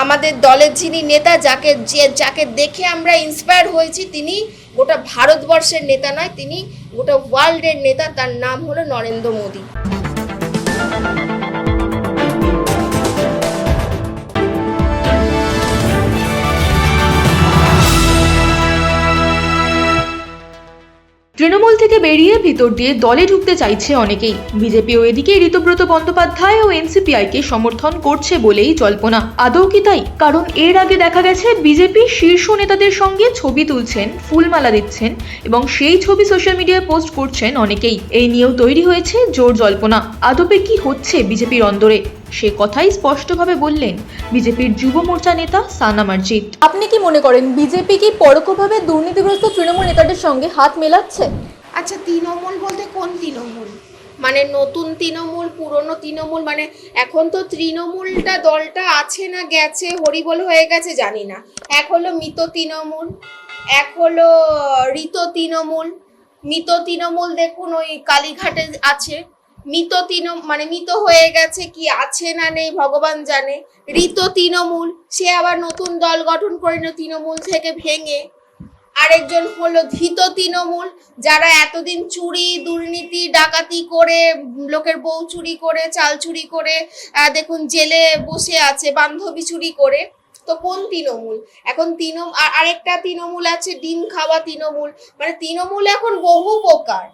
আমাদের দলের যিনি নেতা, যাকে দেখে আমরা ইন্সপায়ার হয়েছি, তিনি গোটা ভারতবর্ষের নেতা নয়, তিনি গোটা ওয়ার্ল্ডের নেতা। তার নাম হলো নরেন্দ্র মোদী। তৃণমূল থেকে বেরিয়ে ভিতর দিয়ে দলে ঢুকতে চাইছে অনেকেই। বিজেপিও এদিকে ঋতব্রত বন্দ্যোপাধ্যায় ও এনসিপিআইকে সমর্থন করছে বলেই জল্পনা। আদৌ কি তাই? কারণ এর আগে দেখা গেছে বিজেপি শীর্ষ নেতাদের সঙ্গে ছবি তুলছেন, ফুলমালা দিচ্ছেন এবং সেই ছবি সোশ্যাল মিডিয়ায় পোস্ট করছেন অনেকেই। এই নিয়েও তৈরি হয়েছে জোর জল্পনা। আদপে কি হচ্ছে বিজেপির অন্দরে, সে কথাই স্পষ্টভাবে বললেন বিজেপির যুব মোর্চা নেতা সানা মার্জিদ। আপনি কি মনে করেন বিজেপি কি পরোক্ষভাবে দুর্নীতিগ্রস্ত তৃণমূল নেতাদের সঙ্গে হাত মেলাচ্ছে? আচ্ছা, তৃণমূল বলতে কোন তৃণমূল? মানে নতুন তৃণমূল, পুরনো তৃণমূল? মানে এখন তো তৃণমূলটা দলটা আছে না গেছে, হরিবোল হয়ে গেছে জানি না। এক হলো মৃত তৃণমূল, এক হলো ঋত তৃণমূল। মৃত তৃণমূল দেখুন ওই কালীঘাটে আছে। মানে মৃত হয়ে গেছে, কি আছে না নেই ভগবান জানে। ঋত তৃণমূল, সে আবার নতুন দল গঠন করে তৃণমূল থেকে ভেঙে। আরেকজন হলো ধৃত তৃণমূল, যারা এতদিন চুরি, দুর্নীতি, ডাকাতি করে, লোকের বউ চুরি করে, চাল চুরি করে দেখুন জেলে বসে আছে, বান্ধবী চুরি করে। তো কোন তৃণমূল এখন? আরেকটা তৃণমূল আছে ডিম খাওয়া তৃণমূল। মানে তৃণমূল এখন বহু প্রকার,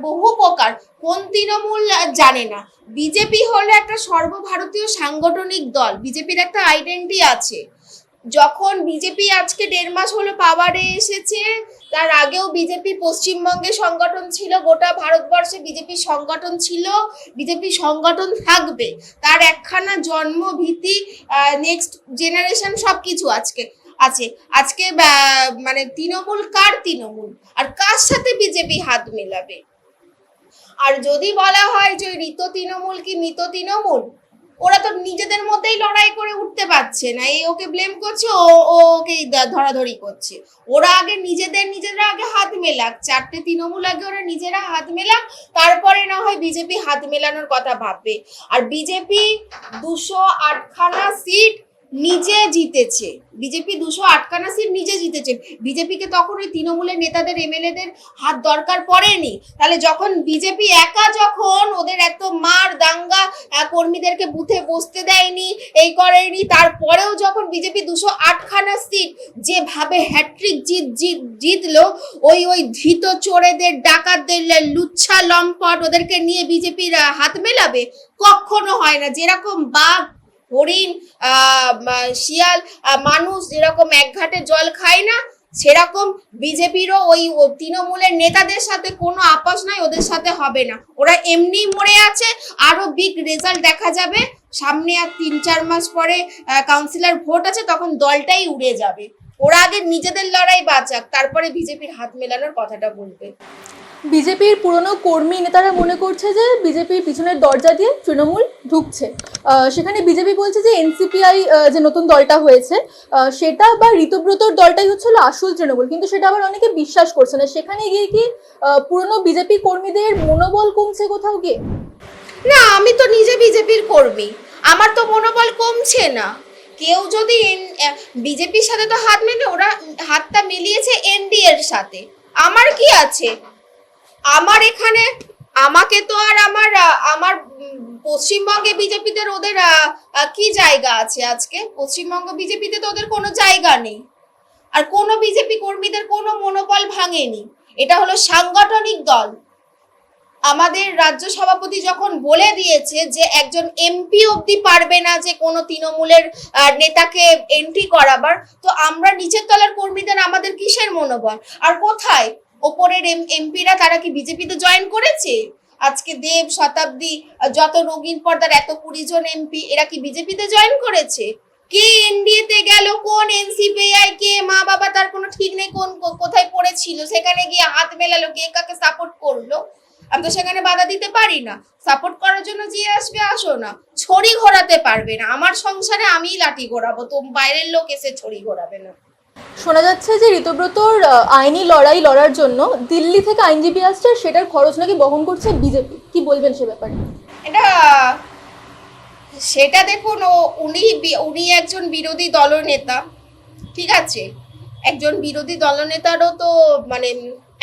বহু প্রকার। কোন তৃণমূল জানে না। বিজেপি হলো একটা সর্বভারতীয় সাংগঠনিক দল, বিজেপির একটা আইডেন্টিটি আছে। যখন বিজেপি আজকে 1.5 মাস হলো পাওয়ারে এসেছে, তার আগেও বিজেপি পশ্চিমবঙ্গে সংগঠন ছিল, গোটা ভারতবর্ষে বিজেপি সংগঠন ছিল, বিজেপি সংগঠন থাকবে। তার একখানা জন্ম, ভীতি, নেক্সট জেনারেশন সবকিছু আজকে মানে তৃণমূল কার তৃণমূল আর কার সাথে বিজেপি হাত মেলাবে? আর যদি বলা হয় যে ঋত তৃণমূল কি মৃত তৃণমূল, ওরা তো নিজেদের মধ্যেই লড়াই করে উঠতে পারছে না। এই ওকে ব্লেম করছে, ওকে ধরাধরি করছে। ওরা আগে নিজেরা আগে হাত মেলাক, 4টে তৃণমূল আগে ওরা নিজেরা হাত মেলাক, তারপরে না হয় বিজেপি হাত মেলানোর কথা ভাববে। আর বিজেপি 208খানা সিট নিজে জিতেছে, বিজেপি 208খানা সিট নিজে জিতেছে। বিজেপিকে তখন ওই তৃণমূলের নেতাদের, এমএলএদের হাত দরকার পড়েনি। তাহলে যখন বিজেপি একা, যখন ওদের এত মার দাঙ্গা, কর্মীদেরকে বুথে বসতে দেয়নি, এই করেনি, তারপরেও যখন বিজেপি 208খানা সিট যেভাবে হ্যাট্রিক জিতলো, ওই ধৃত চোরেদের, ডাকাতদের, লুচ্ছা লম্পট, ওদেরকে নিয়ে বিজেপির হাত মেলাবে? কখনো হয় না। যেরকম বাঘ, হরিণ, শিয়াল, মানুষ যেরকম এক ঘাটে জল খায় না, সেরকম বিজেপিরও ওই তৃণমূলের নেতাদের সাথে কোনো আপোষ নাই, ওদের সাথে হবে না। ওরা এমনি মরে আছে, আরো বিগ রেজাল্ট দেখা যাবে সামনে। আর 3-4 মাস পরে কাউন্সিলর ভোট আছে, তখন দলটাই উড়ে যাবে। ওরা আগে নিজেদের লড়াই বাঁচাক, তারপরে বিজেপির হাত মেলানোর কথাটা বলবে। বিজেপির পুরনো কর্মী নেতারা মনে করছে যে বিজেপির পিছনের দরজা দিয়ে তৃণমূল ঢুকছে। সেখানে বিজেপি বলছে যে এনসিপিআই যে নতুন দলটা হয়েছে, সেটা বা ঋতব্রতর দলটাই হচ্ছিল আসল তৃণমূল, কিন্তু সেটা আবার অনেকে বিশ্বাস করছে না। সেখানে গিয়ে কি পুরনো বিজেপি কর্মীদের মনোবল কমছে কোথাও গিয়ে? না, আমি তো নিজে বিজেপির কর্মী, আমার তো মনোবল কমছে না। কেউ যদি বিজেপির সাথে তো হাত মেলে, ওরা হাতটা মিলিয়েছে এনডিএর সাথে, আমার কি আছে? আমার এখানে, আমাকে তো আর আমার পশ্চিমবঙ্গে বিজেপিতে ওদের কি জায়গা আছে? আজকে পশ্চিমবঙ্গ বিজেপিতে তো ওদের কোনো জায়গা নেই। আর কোনো বিজেপি কর্মীদের কোনো মনোবল ভাঙেনি। এটা হলো সাংগঠনিক দল। আমাদের রাজ্য সভাপতি যখন বলে দিয়েছে যে একজন এমপি অবধি পারবে না যে কোনো তৃণমূলের নেতাকে এন্ট্রি করাবার, তো আমরা নিচের তলার কর্মীদের আমাদের কিসের মনোবল? আর কোথায় ওপরের এমপিরা, তারা কি বিজেপিতে জয়েন করেছে? আজকে দেব, শতাব্দী, যত রঙিন পর্দার এত 20 জন এমপি, এরা কি বিজেপিতে জয়েন করেছে? কে এনডিএতে গেল, কোন এনসিপিআই, কে মা বাবা, তার কোনো ঠিক নেই, কোন কোথায় পড়েছিল, সেখানে গিয়ে হাত মেলালো, কে কাকে সাপোর্ট করলো। আমি তো সেখানে বাধা দিতে পারি না। সাপোর্ট করার জন্য যে আসবে আসো না, ছড়ি ঘোরাতে পারবে না। আমার সংসারে আমিই লাঠি ঘোরাবো, তো বাইরের লোক এসে ছড়ি ঘোরাবে না। শোনা যাচ্ছে যে ঋতব্রতর আইনি লড়াই লড়ার জন্য দিল্লি থেকে আইনজীবী আসছে, সেটার খরচ নাকি বহন করছে বিজেপি। কি বলবেন সে ব্যাপারে? এটা সেটা দেখুন, উনি একজন বিরোধী দলনেতা, ঠিক আছে, একজন বিরোধী দলনেতারও তো মানে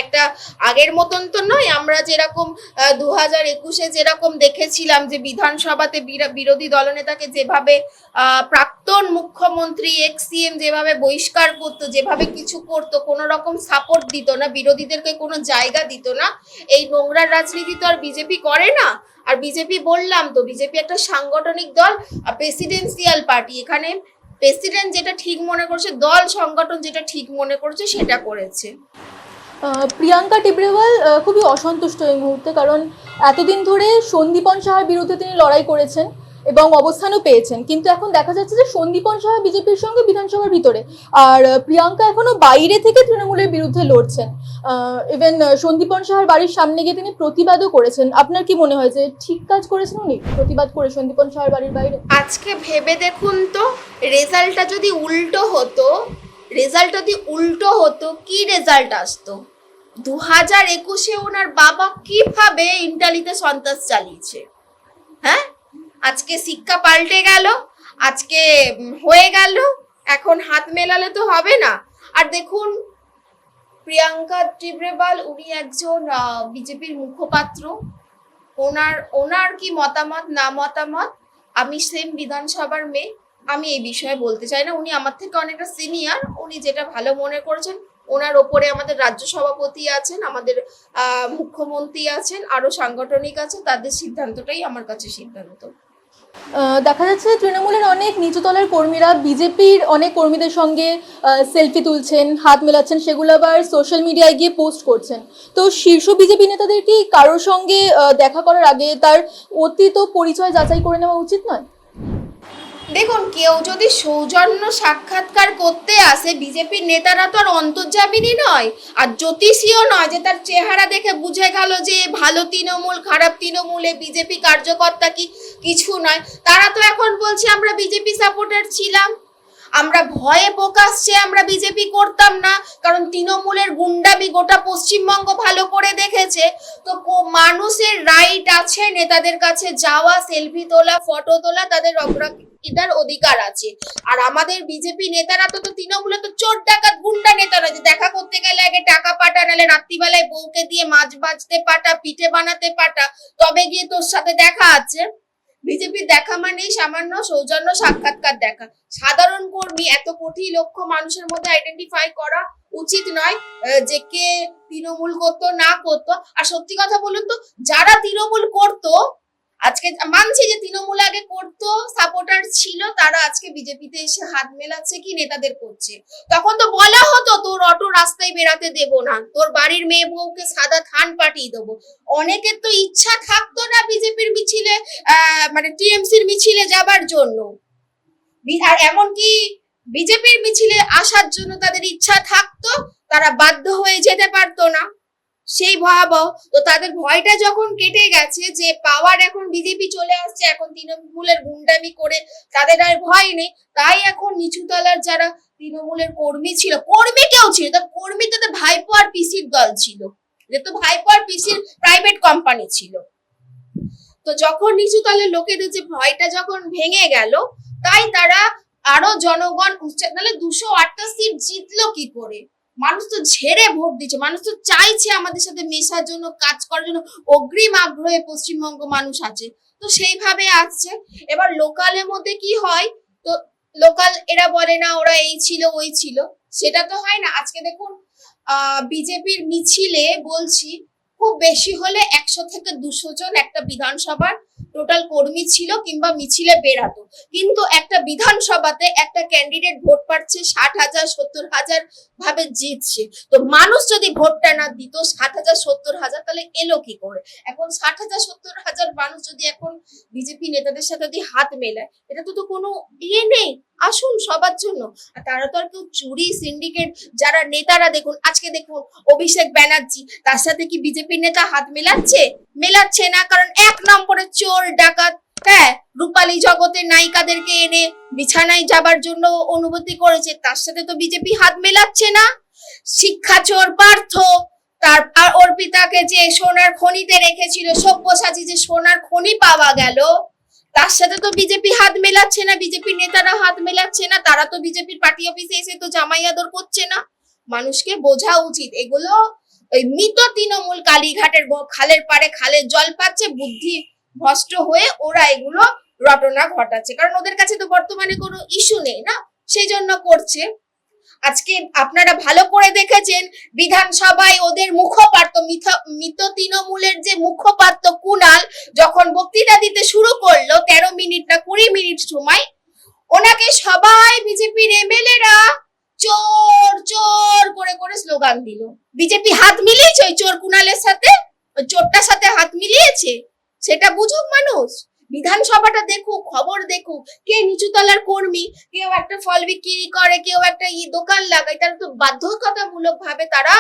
একটা আগের মতন তো নয়। আমরা যেরকম 2021-এ যেরকম দেখেছিলাম যে বিধানসভাতে বিরোধী দলনেতাকে যেভাবে প্রাক্তন মুখ্যমন্ত্রী এক্স সিএম যেভাবে বহিষ্কার করতো, যেভাবে কিছু করতো, কোনো রকম সাপোর্ট দিত না, বিরোধীদেরকে কোনো জায়গা দিত না। এই নোংরা রাজনীতি তো আর বিজেপি করে না। আর বিজেপি, বললাম তো, বিজেপি একটা সাংগঠনিক দল, প্রেসিডেন্সিয়াল পার্টি। এখানে প্রেসিডেন্ট যেটা ঠিক মনে করছে, দল সংগঠন যেটা ঠিক মনে করছে সেটা করেছে। প্রিয়াঙ্কা টিবরেওয়াল খুবই অসন্তুষ্ট এই মুহূর্তে, কারণ এতদিন ধরে সন্দীপন সাহার বিরুদ্ধে তিনি লড়াই করেছেন এবং অবস্থানও পেয়েছেন, কিন্তু এখন দেখা যাচ্ছে যে সন্দীপন সাহা বিজেপির সঙ্গে বিধানসভার ভিতরে, আর প্রিয়াঙ্কা এখনো বাইরে থেকে তৃণমূলের বিরুদ্ধে লড়ছেন। ইভেন সন্দীপন সাহার বাড়ির সামনে গিয়ে তিনি প্রতিবাদও করেছেন। আপনার কি মনে হয় যে ঠিক কাজ করেছেন উনি প্রতিবাদ করে সন্দীপন সাহার বাড়ির বাইরে? আজকে ভেবে দেখুন তো, রেজাল্টটা যদি উল্টো হতো, কি রেজাল্ট আসতো? 2021-এ ওনার বাবা কিভাবে ইন্টালিতে সন্ত্রাস চালিয়েছে, হ্যাঁ, আজকে শিক্ষা পাল্টে গেল, আজকে হয়ে গেল, এখন হাত মেলালে তো হবে না। আর দেখুন, প্রিয়াঙ্কা টিবরেওয়াল উনি একজন বিজেপির মুখপাত্র। ওনার কি মতামত না মতামত, আমি সেম বিধানসভার মেয়ে, আমি এই বিষয়ে বলতে চাই না। উনি আমার থেকে অনেকটা সিনিয়র, উনি যেটা ভালো মনে করেছেন। ওনার ওপরে আমাদের রাজ্য সভাপতি আছেন, আমাদের মুখ্যমন্ত্রী আছেন, আরো সাংগঠনিক আছে, তাদের সিদ্ধান্তটাই আমার কাছে সিদ্ধান্ত। দেখা যাচ্ছে তৃণমূলের অনেক নিচুতলার কর্মীরা বিজেপির অনেক কর্মীদের সঙ্গে সেলফি তুলছেন, হাত মেলাচ্ছেন, সেগুলো আবার সোশ্যাল মিডিয়ায় গিয়ে পোস্ট করছেন। তো শীর্ষ বিজেপি নেতাদের কি কারোর সঙ্গে দেখা করার আগে তার অতীত পরিচয় যাচাই করে নেওয়া উচিত নয়? দেখুন, কেউ যদি সৌজন্য সাক্ষাৎকার করতে আসে, বিজেপির নেতারা তো আর অন্তর্যামিনী নয়, আর জ্যোতিষীও নয় যে তার চেহারা দেখে বুঝে গেল যে ভালো তৃণমূল খারাপ তৃণমূলে বিজেপি কার্যকর্তা কি কিছু নয়। তারা তো এখন বলছে আমরা বিজেপি সাপোর্টার ছিলাম, আমরা ভয়ে প্রকাশ্যে আমরা বিজেপি করতাম না, কারণ তৃণমূলের গুন্ডামি গোটা পশ্চিমবঙ্গ ভালো করে দেখেছে। তো মানুষের রাইট আছে নেতাদের কাছে যাওয়া, সেলফি তোলা, ফটো তোলা, তাদের অগ্রাধিকার অধিকার আছে। আর আমাদের বিজেপি নেতারা তো তৃণমূলে তো চোর ডাকাত গুন্ডা নেতারা, যে দেখা করতে গেলে আগে টাকা পাঠা, নাহলে রাত্রিবেলায় বউকে দিয়ে মাছ ভাজতে পাঠা, পিঠে বানাতে পাঠা, তবে গিয়ে তোর সাথে দেখা আছে। বিজেপির দেখা মানেই সামান্য সৌজন্য সাক্ষাৎকার দেখা। সাধারণ কর্মী এত কোটি লক্ষ মানুষের মধ্যে আইডেন্টিফাই করা উচিত নয় যে কে তৃণমূল করতো না করতো। আর সত্যি কথা বলুন তো, যারা তৃণমূল করতো, আজকে মানছি যে তৃণমূল আগে করতো, সাপোর্টার ছিল, তারা আজকে বিজেপিতে এসে হাত মেলাচ্ছে কি নেতাদের করছে। তখন তো বলা হতো তোর অটো রাস্তায় বেরাতে দেবো না, তোর বাড়ির মেয়ে বউকে সাদা থান পাঠিয়ে দেবো। অনেকের তো ইচ্ছা থাকতো না বিজেপির মিছিলে, মানে টিএমসির মিছিলে যাবার জন্য, আর এমনকি বিজেপির মিছিলে আসার জন্য তাদের ইচ্ছা থাকতো, তারা বাধ্য হয়ে যেতে পারতো না, সেই ভয়াবহ। তো তাদের ভয়টা যখন কেটে গেছে যে পাওয়ার এখন বিজেপি চলে আসছে, এখন তৃণমূলের গুন্ডামি করে তাদের আর ভয় নেই, তাই এখন নিচুতলার যারা তৃণমূলের কর্মী ছিল, কর্মী কেউ ছিল, তার কর্মী তাদের ভাইপো আর পিসির দল ছিল, যেহেতু ভাইপো আর পিসির প্রাইভেট কোম্পানি ছিল। তো যখন নিচুতলের লোকেদের যে ভয়টা যখন ভেঙে গেল, তাই তারা আরো জনগণ নাহলে 208টা সিট জিতলো কি করে? মানুষ তো ঝেড়ে ভোট দিচ্ছে, মানুষ তো চাইছে আমাদের সাথে মেশার জন্য, কাজ করার জন্য অগ্রিম আগ্রহে পশ্চিমবঙ্গ মানুষ আছে, তো সেইভাবে আসছে। এবার লোকালের মধ্যে কি হয়, তো লোকাল এরা বলে না ওরা এই ছিল ওই ছিল, সেটা তো হয় না। আজকে দেখুন, বিজেপির মিছিলে বলছি খুব বেশি হলে 100 থেকে 200 জন একটা বিধানসভার টোটাল কর্মী ছিল কিংবা মিছিলে বেরাতো, কিন্তু একটা বিধানসভাতে একটা ক্যান্ডিডেট ভোট পাচ্ছে 60,000 70,000 ভাবে জিতছে। তো মানুষ যদি ভোটটা না দিত 60,000 70,000, তাহলে এলো কি করে? এখন 60,000 70,000 মানুষ যদি এখন বিজেপি নেতাদের সাথে যদি হাত মেলায়, এটা তো কোনো ইয়ে নেই, আসুন সবার জন্য। আর তারা তো আর কেউ চুরি সিন্ডিকেট, যারা নেতারা দেখুন, আজকে দেখুন অভিষেক ব্যানার্জি, তার সাথে কি বিজেপির নেতা হাত মেলাচ্ছে না, কারণ 1 নম্বরের চোর ডাকাত, হ্যাঁ, রূপালী জগতের নায়িকাদেরকে এনে বিছানায় যাবার জন্য অনুমতি করেছে, তার সাথে তো বিজেপি হাত মেলাচ্ছে না। শিক্ষা চোর পার্থ, তার অর্পিতাকে যে সোনার খনিতে রেখেছিল, সব্যসাচী যে সোনার খনি পাওয়া গেল, তার সাথে তো বিজেপি হাত মেলাচ্ছে না, বিজেপি নেতারা হাত মেলাচ্ছে না, তারা তো বিজেপির পার্টি অফিসে এসে তো জামাই আদর করছে না। মানুষকে বোঝা উচিত এগুলো ওই মৃত তৃণমূল কালীঘাটের খালের পাড়ে খালের জল পাচ্ছে, বুদ্ধি ভ্রষ্ট হয়ে ওরা এগুলো রটনা ঘটাচ্ছে, কারণ ওদের কাছে তো বর্তমানে কোনো ইস্যু নেই না, সেই জন্য করছে। আজকে আপনারা ভালো করে দেখেছেন বিধানসভায় ওদের মুখপাত্র মৃত তৃণমূলের যে মুখপাত্র কুণাল যখন বক্তৃতা দিতে শুরু করলো 13 মিনিট না 20 মিনিট সময়, ওনাকে সবাই বিজেপির এমএলএরা চোর চোর করে করে স্লোগান দিল। বিজেপি হাত মিলিয়েছে ওই চোর কুণালের সাথে, ওই চোরটার সাথে হাত মিলিয়েছে, সেটা বুঝুক মানুষ। বিধানসভাটা দেখুক, খবর দেখুক, কে নিচুতলার কর্মী, কেউ একটা ফল বিক্রি করে, কেউ একটা দোকান লাগায়, তারা তো বাধ্যতামূলক ভাবে তারা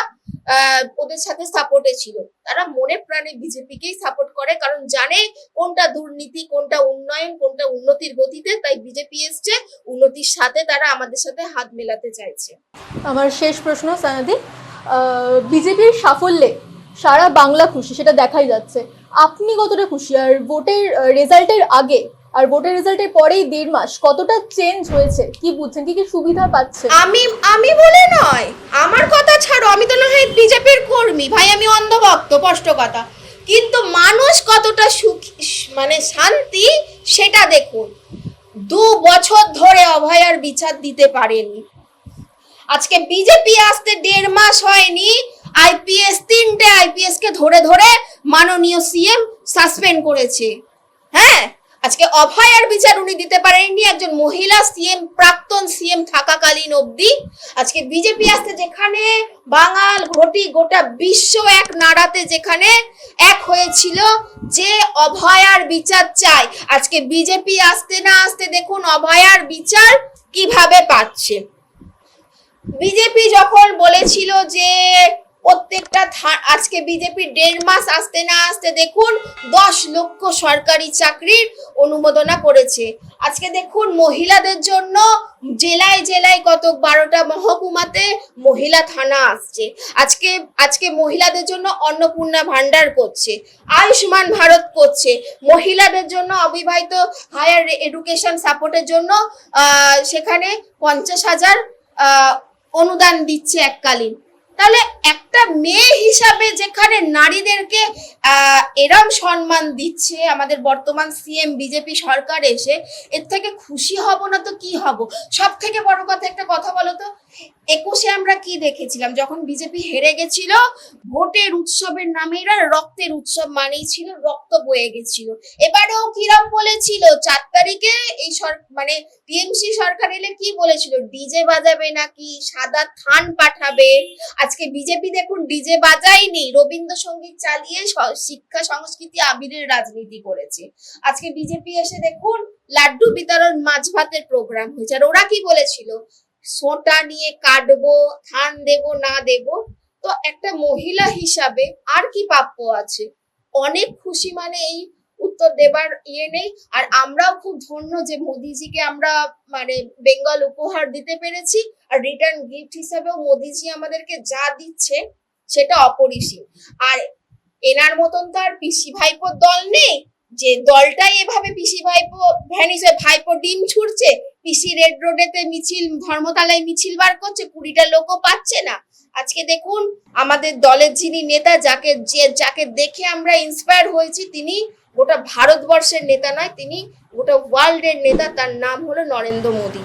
ওদের সাথে সাপোর্টে ছিল। তারা মনে প্রাণে বিজেপিকেই সাপোর্ট করে, কারণ জানে কোনটা দুর্নীতি, কোনটা উন্নয়ন, কোনটা উন্নতির গতিতে। তাই বিজেপি এসছে উন্নতির সাথে, তারা আমাদের সাথে হাত মেলাতে চাইছে। আমার শেষ প্রশ্ন সানাদি, বিজেপির সাফল্যে সারা বাংলা খুশি, সেটা দেখাই যাচ্ছে। আপনি কতটা খুশি? আর ভোটের রেজাল্টের আগে আর ভোটের রেজাল্টের পরেই 1.5 মাস কতটা চেঞ্জ হয়েছে, কি বুঝছেন, কি কি সুবিধা পাচ্ছে? আমি বলে নয়, আমার কথা ছাড়ো, আমি তো না হয় বিজেপির কর্মী ভাই, আমি অন্ধভক্ত, স্পষ্ট কথা, কিন্তু মানুষ কতটা সুখী মানে শান্তি সেটা দেখুন। 2 বছর ধরে অভয়ার বিচার দিতে পারেনি, আজকে বিজেপি আসতে 1.5 মাস হয়নি, আইপিএস 3টে আইপিএস কে ধরে ধরে মাননীয় সিএম সাসপেন্ড করেছে। হ্যাঁ, আজকে অভয়ার বিচার উনি দিতে পারেননি, একজন মহিলা সিএম, প্রাক্তন সিএম থাকাকালীন অবধি। আজকে বিজেপি আসতে যেখানে বাঙাল ঘটি গোটা বিশ্ব এক নাড়াতে যেখানে এক হয়েছিল যে অভয়ার বিচার চাই, আজকে বিজেপি আসতে না আসতে দেখুন অভয়ার বিচার কিভাবে পাচ্ছে। বিজেপি যখন বলেছিল যে প্রত্যেকটা আজকে বিজেপি 1.5 মাস আসতে না আসতে দেখুন 10 লক্ষ সরকারি চাকরির অনুমোদনা করেছে। আজকে দেখুন মহিলাদের জন্য জেলায় জেলায় কত 12টা মহকুমাতে মহিলা থানা আসছে। আজকে মহিলাদের জন্য অন্নপূর্ণা ভান্ডার করছে, আয়ুষ্মান ভারত করছে, মহিলাদের জন্য অবিবাহিত হায়ার এডুকেশন সাপোর্টের জন্য সেখানে 50,000 অনুদান দিচ্ছে এককালীন। তাহলে একটা মেয়ে হিসাবে যেখানে নারীদেরকে এরম সম্মান দিচ্ছে আমাদের বর্তমান সিএম বিজেপি সরকার এসে, এর থেকে খুশি হব না তো কি হব? সব থেকে বড় কথা একটা কথা বলো তো, 21-এ আমরা কি দেখেছিলাম? যখন বিজেপি হেরে গেছিল, ভোটের উৎসবের নামে এরা রক্তের উৎসব মানেই ছিল, রক্ত বয়ে গেছিল। এবারেও কিরম বলেছিল 4 তারিখে এই মানে টিএমসি সরকার এলে কি বলেছিল? ডিজে বাজাবে নাকি, সাদা থান পাঠাবে। আজকে বিজেপি দেখুন ডিজে বাজায়নি, রবীন্দ্রসঙ্গীত চালিয়ে শিক্ষা সংস্কৃতি আবিরের রাজনীতি করেছে। আজকে বিজেপি এসে দেখুন লাড্ডু বিতরণ, মাছ ভাতের প্রোগ্রাম হয়েছে। আর ওরা কি বলেছিল? সোটা নিয়ে কাটবো, থান দেব না দেব। তো একটা মহিলা হিসাবে আর কি প্রাপ্য আছে? অনেক খুশি, মানে এই উত্তর দেবার নেই। আর আমরাও খুব ধন্য যে মোদিজিকে আমরা মানে বেঙ্গল উপহার দিতে পেরেছি, আর রিটার্ন গিফট হিসাবেও মোদিজি আমাদেরকে যা দিচ্ছে সেটা অপরিসীম। আর এনার মতন তো আর পিসি ভাইপোর দল নেই যে দলটাই এভাবে পিসি ভাইপো ভ্যানিসে ভাইপো ডিম ছুড়ছে, পিসি রেড রোডেতে মিছিল, ধর্মতলায় মিছিল বার করছে, 20টা লোকও পাচ্ছে না। আজকে দেখুন আমাদের দলের যিনি নেতা, যাকে দেখে আমরা ইন্সপায়ার হয়েছি, তিনি গোটা ভারতবর্ষের নেতা নয়, তিনি গোটা ওয়ার্ল্ডের নেতা, তার নাম হলো নরেন্দ্র মোদী।